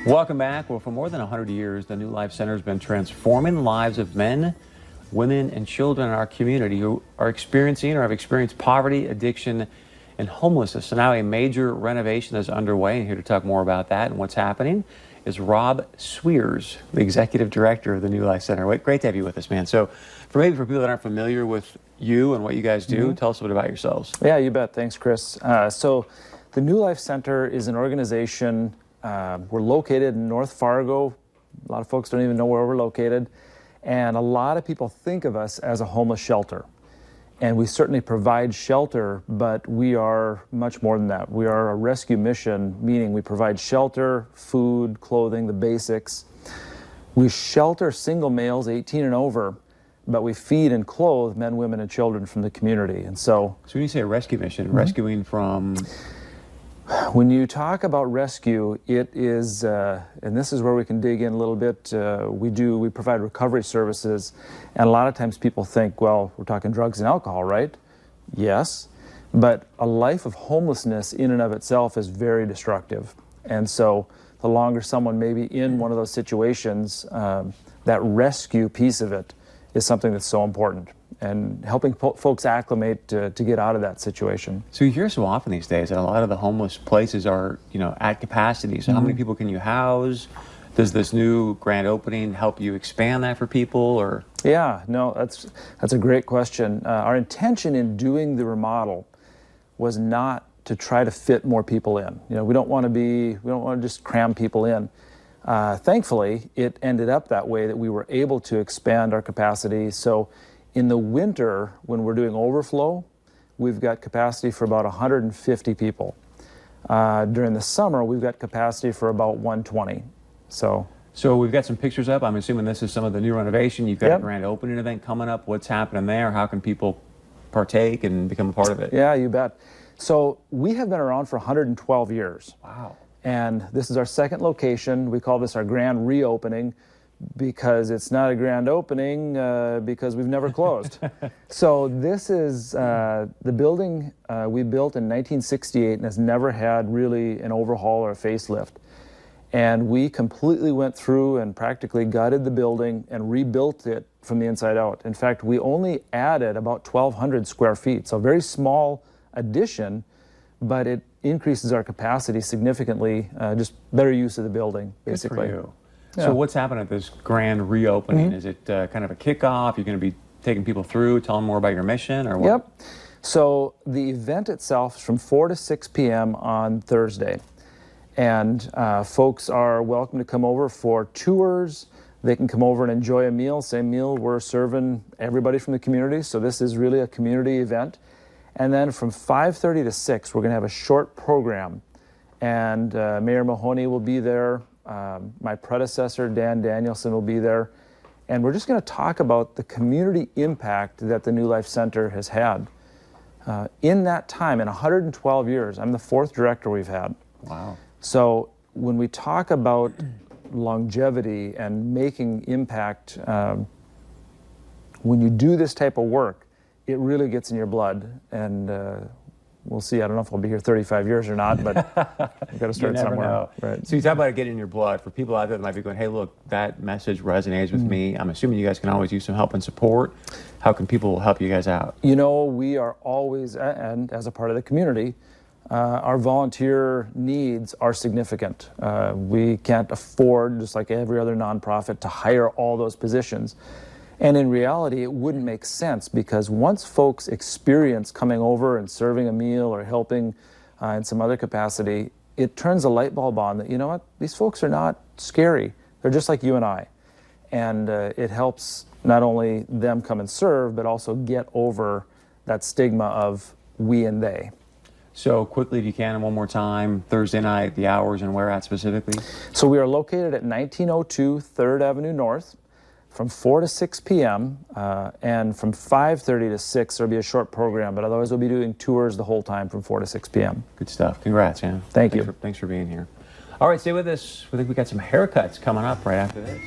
Welcome back. Well, for more than 100 years, the New Life Center has been transforming the lives of men, women, and children in our community who are experiencing or have experienced poverty, addiction, and homelessness. So now a major renovation is underway, and here to talk more about that and what's happening is Rob Sweers, the executive director of the New Life Center. Great to have you with us, man. So for people that aren't familiar with you and what you guys do, tell us a bit about yourselves. Yeah, you bet. Thanks, Chris. So the New Life Center is an organization. We're located in North Fargo. A lot of folks don't even know where we're located. And a lot of people think of us as a homeless shelter. And we certainly provide shelter, but we are much more than that. We are a rescue mission, meaning we provide shelter, food, clothing, the basics. We shelter single males 18 and over, but we feed and clothe men, women, and children from the community. And so when you say a rescue mission, rescuing from... When you talk about rescue, it is, and this is where we can dig in a little bit, we provide recovery services, and a lot of times people think, well, we're talking drugs and alcohol, right? Yes, but a life of homelessness in and of itself is very destructive. And so the longer someone may be in one of those situations, that rescue piece of it is something that's so important, and helping folks acclimate to get out of that situation. So you hear so often these days that a lot of the homeless places are, at capacity. So how many people can you house? Does this new grand opening help you expand that for people, or? Yeah, no, that's a great question. Our intention in doing the remodel was not to try to fit more people in. We don't want to just cram people in. Thankfully, it ended up that way, that we were able to expand our capacity. So in the winter, when we're doing overflow, we've got capacity for about 150 people. During the summer, we've got capacity for about 120. So we've got some pictures up. I'm assuming this is some of the new renovation. You've got a grand opening event coming up. What's happening there? How can people partake and become a part of it? Yeah, you bet. So we have been around for 112 years. Wow. And this is our second location. We call this our grand reopening, because it's not a grand opening because we've never closed. So this is the building we built in 1968 and has never had really an overhaul or a facelift. And we completely went through and practically gutted the building and rebuilt it from the inside out. In fact, we only added about 1,200 square feet, so a very small addition, but it increases our capacity significantly, just better use of the building, basically. Good for you. Yeah. So what's happened at this grand reopening? Is it kind of a kickoff? You're going to be taking people through, telling them more about your mission, or what? Yep. So the event itself is from 4 to 6 p.m. on Thursday. And folks are welcome to come over for tours. They can come over and enjoy a meal. Same meal we're serving everybody from the community. So this is really a community event. And then from 5:30 to 6, we're going to have a short program. And Mayor Mahoney will be there. My predecessor, Dan Danielson, will be there. And we're just going to talk about the community impact that the New Life Center has had. In that time, in 112 years, I'm the fourth director we've had. Wow. So when we talk about longevity and making impact, when you do this type of work, it really gets in your blood. And we'll see. I don't know if I'll be here 35 years or not, but we've got to start somewhere. Know. Right. So you talk about it getting in your blood. For people out there that might be going, hey, look, that message resonates with me. I'm assuming you guys can always use some help and support. How can people help you guys out? We are always, and as a part of the community, our volunteer needs are significant. We can't afford, just like every other nonprofit, to hire all those positions. And in reality, it wouldn't make sense, because once folks experience coming over and serving a meal or helping in some other capacity, it turns a light bulb on that, you know what, these folks are not scary. They're just like you and I. And it helps not only them come and serve, but also get over that stigma of we and they. So quickly, if you can, one more time, Thursday night, the hours and where at specifically? So we are located at 1902 3rd Avenue North, from 4 to 6 p.m. And from 5:30 to 6, there'll be a short program, but otherwise we'll be doing tours the whole time from 4 to 6 p.m. Good stuff. Congrats, man. Thank you. Thanks for being here. All right, stay with us. I think we got some haircuts coming up right after this.